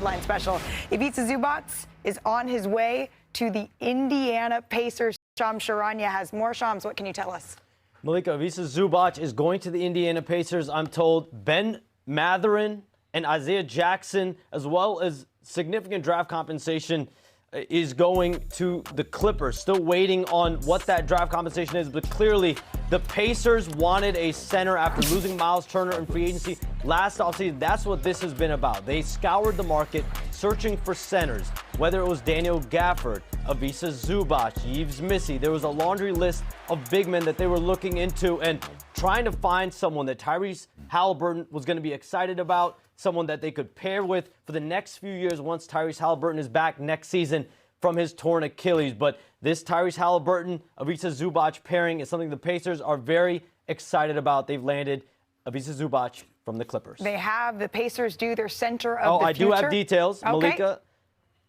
Deadline Special. Ivica Zubac is on his way to the Indiana Pacers. Shams Charania has more. Shams, what can you tell us? Malika, Ivica Zubac is going to the Indiana Pacers. I'm told Ben Mathurin and Isaiah Jackson, as well as significant draft compensation, is going to the Clippers. Still waiting on what that draft compensation is, but clearly the Pacers wanted a center after losing Miles Turner in free agency last offseason. That's what this has been about. They scoured the market searching for centers, whether it was Daniel Gafford, Ivica Zubac, Yves Missi. There was a laundry list of big men that they were looking into and trying to find someone that Tyrese Halliburton was going to be excited about, someone that they could pair with for the next few years once Tyrese Halliburton is back next season from his torn Achilles. But this Tyrese Halliburton, Ivica Zubac pairing is something the Pacers are very excited about. They've landed Ivica Zubac from the Clippers. They have the Pacers do their center of the future. Do have details, okay. Malika.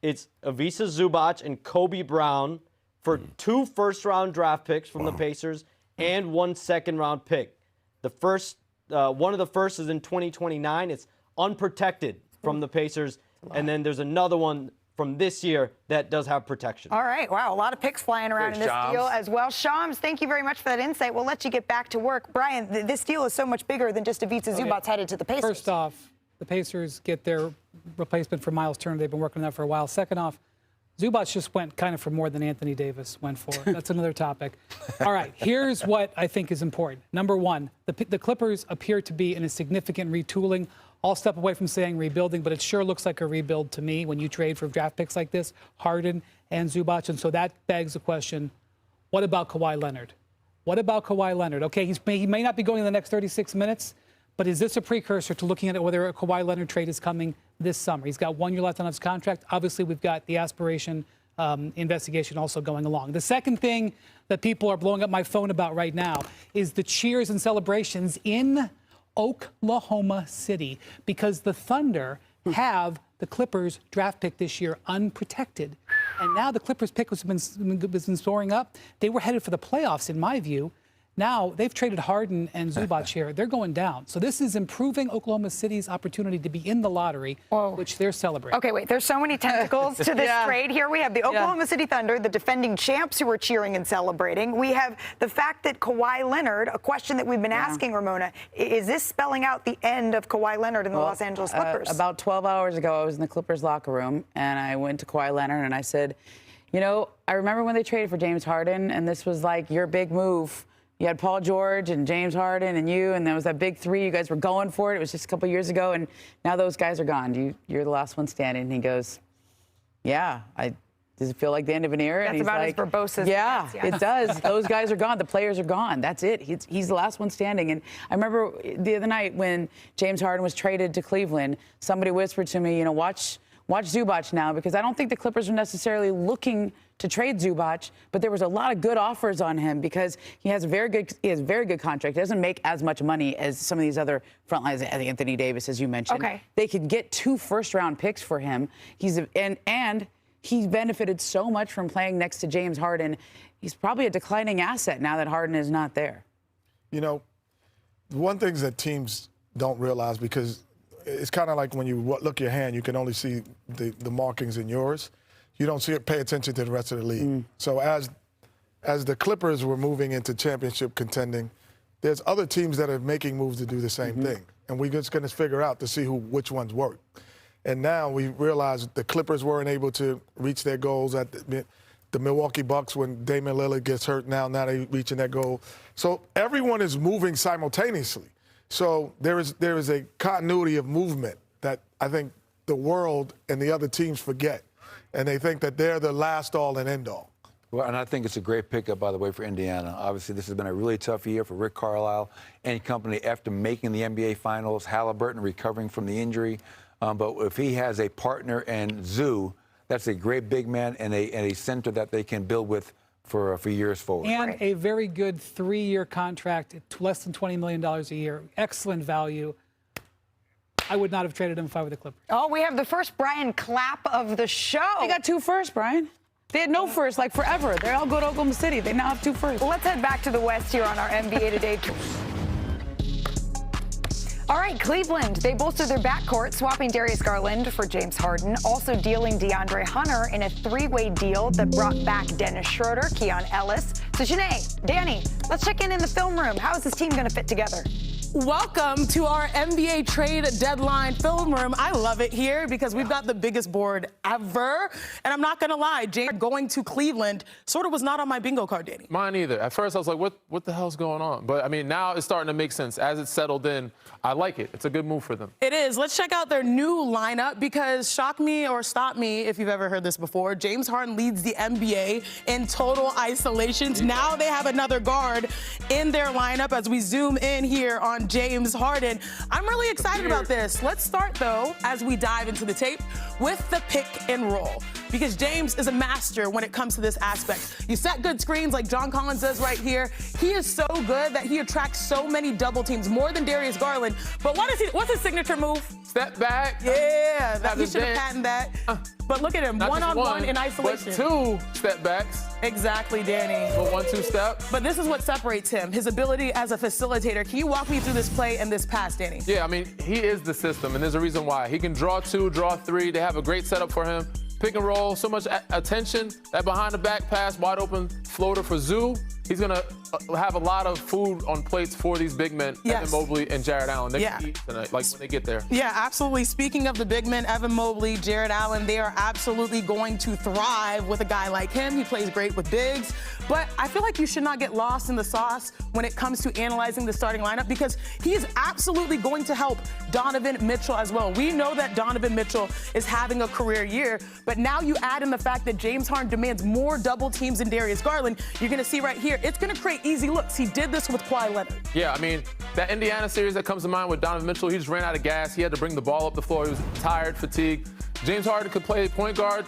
It's Ivica Zubac and Kobe Brown for 2 first-round draft picks from the Pacers and 1 second-round pick. The first, one of the first is in 2029. It's unprotected from the Pacers. And then there's another one from this year that does have protection. All right. Wow. A lot of picks flying around in this deal as well. Shams, thank you very much for that insight. We'll let you get back to work. Brian, this deal is so much bigger than just Ivica Zubac headed to the Pacers. First off, the Pacers get their replacement for Miles Turner. They've been working on that for a while. Second off, Zubac just went kind of for more than Anthony Davis went for. That's another topic. All right, here's what I think is important. Number one, the Clippers appear to be in a significant retooling. I'll step away from saying rebuilding, but it sure looks like a rebuild to me when you trade for draft picks like this, Harden and Zubac. And so that begs the question, what about Kawhi Leonard? What about Kawhi Leonard? Okay, he may not be going in the next 36 minutes, but is this a precursor to looking at whether a Kawhi Leonard trade is coming this summer? He's got 1 year left on his contract. Obviously, we've got the aspiration investigation also going along. The second thing that people are blowing up my phone about right now is the cheers and celebrations in Oklahoma City because the Thunder have the Clippers draft pick this year unprotected. And now the Clippers pick has been soaring up. They were headed for the playoffs, in my view. Now, they've traded Harden and Zubac here. They're going down. So this is improving Oklahoma City's opportunity to be in the lottery, which they're celebrating. Okay, wait. There's so many tentacles to this trade here. We have the Oklahoma City Thunder, the defending champs who are cheering and celebrating. We have the fact that Kawhi Leonard, a question that we've been asking, Ramona, is this spelling out the end of Kawhi Leonard in the Los Angeles Clippers? About 12 hours ago, I was in the Clippers locker room, and I went to Kawhi Leonard, and I said, you know, I remember when they traded for James Harden, and this was like your big move. You had Paul George and James Harden and you, and there was that big three. You guys were going for it. It was just a couple years ago, and now those guys are gone. You're the last one standing. And he goes, yeah, does it feel like the end of an era? That's and he's about like, as verbose as yeah, it does. Those guys are gone. The players are gone. That's it. He's the last one standing. And I remember the other night when James Harden was traded to Cleveland, somebody whispered to me, you know, watch Zubac now, because I don't think the Clippers are necessarily looking to trade Zubac, but there was a lot of good offers on him because he has a very good contract. He doesn't make as much money as some of these other front lines, Anthony Davis, as you mentioned. Okay. They could get 2 first-round picks for him. And he's benefited so much from playing next to James Harden. He's probably a declining asset now that Harden is not there. You know, one thing that teams don't realize, because it's kind of like when you look at your hand, you can only see the markings in yours. You don't pay attention to the rest of the league. So as the Clippers were moving into championship contending, there's other teams that are making moves to do the same thing. And we're just going to figure out to see which ones work. And now we realize the Clippers weren't able to reach their goals at the Milwaukee Bucks when Damian Lillard gets hurt. Now they're reaching that goal. So everyone is moving simultaneously. So there is a continuity of movement that I think the world and the other teams forget. And they think that they're the last all and end all. Well, and I think it's a great pickup, by the way, for Indiana. Obviously, this has been a really tough year for Rick Carlisle and company after making the NBA Finals. Halliburton recovering from the injury. But if he has a partner and Zoo, that's a great big man and a center that they can build with for years forward. And a very good 3-year contract, less than $20 million a year. Excellent value. I would not have traded him if I were the Clippers. Oh, we have the first Brian clap of the show. They got 2 firsts, Brian. They had no first, like forever. They all go to Oklahoma City. They now have 2 firsts. Well, let's head back to the West here on our NBA Today. All right, Cleveland. They bolstered their backcourt, swapping Darius Garland for James Harden, also dealing DeAndre Hunter in a three-way deal that brought back Dennis Schroeder, Keon Ellis. So, Janae, Danny, let's check in the film room. How is this team going to fit together? Welcome to our NBA trade deadline film room. I love it here because we've got the biggest board ever. And I'm not going to lie, James going to Cleveland sort of was not on my bingo card, Danny. Mine either. At first, I was like, what the hell's going on? But, I mean, now it's starting to make sense. As it's settled in, I like it. It's a good move for them. It is. Let's check out their new lineup because shock me or stop me if you've ever heard this before. James Harden leads the NBA in total isolations. Now they have another guard in their lineup as we zoom in here on James Harden. I'm really excited about this. Let's start, though, as we dive into the tape with the pick and roll because James is a master when it comes to this aspect. You set good screens like John Collins does right here. He is so good that he attracts so many double teams, more than Darius Garland. But what's his signature move? Step back. Yeah, he should have patented that. But look at him, one-on-one in isolation. But two step backs. Exactly, Danny. A 1-2 step. But this is what separates him, his ability as a facilitator. Can you walk me through this play and this pass, Danny? Yeah, I mean, he is the system, and there's a reason why. He can draw two, draw three. They have a great setup for him. Pick and roll, so much attention. That behind the back pass, wide open floater for Zoo. He's going to have a lot of food on plates for these big men, Yes. Evan Mobley and Jared Allen. They can eat tonight, like when they get there. Yeah, absolutely. Speaking of the big men, Evan Mobley, Jared Allen, they are absolutely going to thrive with a guy like him. He plays great with bigs. But I feel like you should not get lost in the sauce when it comes to analyzing the starting lineup because he is absolutely going to help Donovan Mitchell as well. We know that Donovan Mitchell is having a career year, but now you add in the fact that James Harden demands more double teams than Darius Garland. You're going to see right here, it's going to create easy looks. He did this with Kawhi Leonard. Yeah, I mean, that Indiana series that comes to mind with Donovan Mitchell, he just ran out of gas. He had to bring the ball up the floor. He was tired, fatigued. James Harden could play point guard,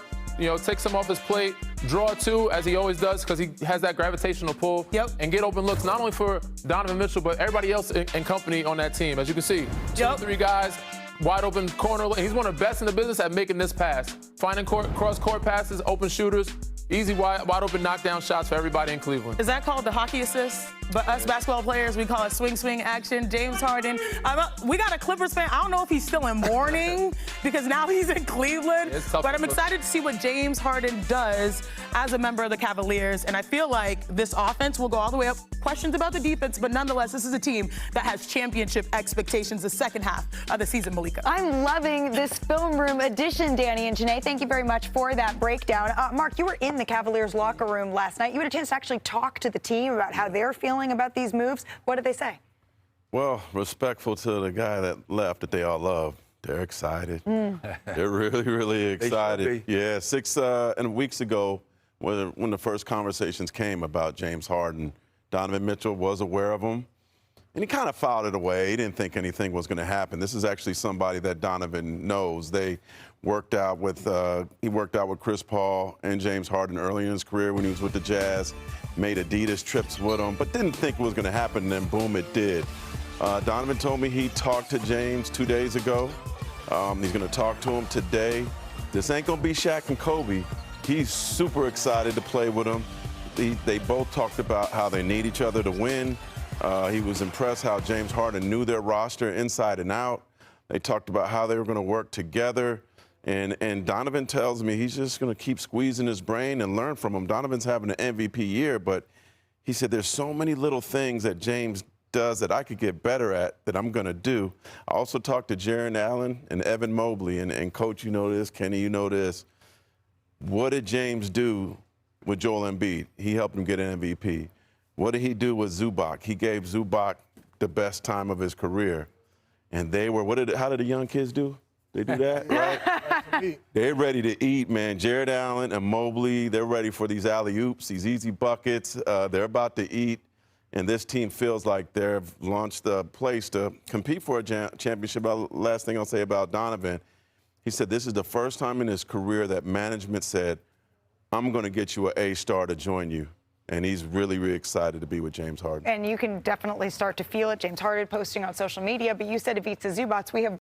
take some off his plate, draw two, as he always does, because he has that gravitational pull, and get open looks, not only for Donovan Mitchell, but everybody else in company on that team. As you can see, 2-3 guys, wide open corner. He's one of the best in the business at making this pass. Finding cross-court passes, open shooters, easy wide open knockdown shots for everybody in Cleveland. Is that called the hockey assist? But us basketball players, we call it swing action. James Harden, we got a Clippers fan. I don't know if he's still in mourning because now he's in Cleveland. But I'm excited to see what James Harden does as a member of the Cavaliers. And I feel like this offense will go all the way up. Questions about the defense, but nonetheless, this is a team that has championship expectations the second half of the season, Malika. I'm loving this film room edition, Danny and Janae. Thank you very much for that breakdown. Mark, you were in the Cavaliers locker room last night. You had a chance to actually talk to the team about how they're feeling about these moves. What did they say? Well, respectful to the guy that left that they all love. They're excited. They're really, really excited. Yeah, 6 weeks ago, when the first conversations came about James Harden, Donovan Mitchell was aware of him, and he kind of filed it away. He didn't think anything was going to happen. This is actually somebody that Donovan knows. They worked out with Chris Paul and James Harden early in his career when he was with the Jazz, made Adidas trips with him, but didn't think it was going to happen, and then boom, it did. Donovan told me he talked to James 2 days ago. He's going to talk to him today. This ain't going to be Shaq and Kobe. He's super excited to play with him. They both talked about how they need each other to win. He was impressed how James Harden knew their roster inside and out. They talked about how they were going to work together. And Donovan tells me he's just going to keep squeezing his brain and learn from him. Donovan's having an MVP year, but he said there's so many little things that James does that I could get better at that I'm going to do. I also talked to Jared Allen and Evan Mobley. And Coach, you know this. Kenny, you know this. What did James do with Joel Embiid? He helped him get an MVP. What did he do with Zubac? He gave Zubac the best time of his career. And they were, how did the young kids do? They do that, right? They're ready to eat, man. Jared Allen and Mobley, they're ready for these alley-oops, these easy buckets. They're about to eat. And this team feels like they've launched a place to compete for a championship. Last thing I'll say about Donovan, he said this is the first time in his career that management said, I'm going to get you an A-star to join you. And he's really, really excited to be with James Harden. And you can definitely start to feel it. James Harden posting on social media. But you said Ivica Zubac, we have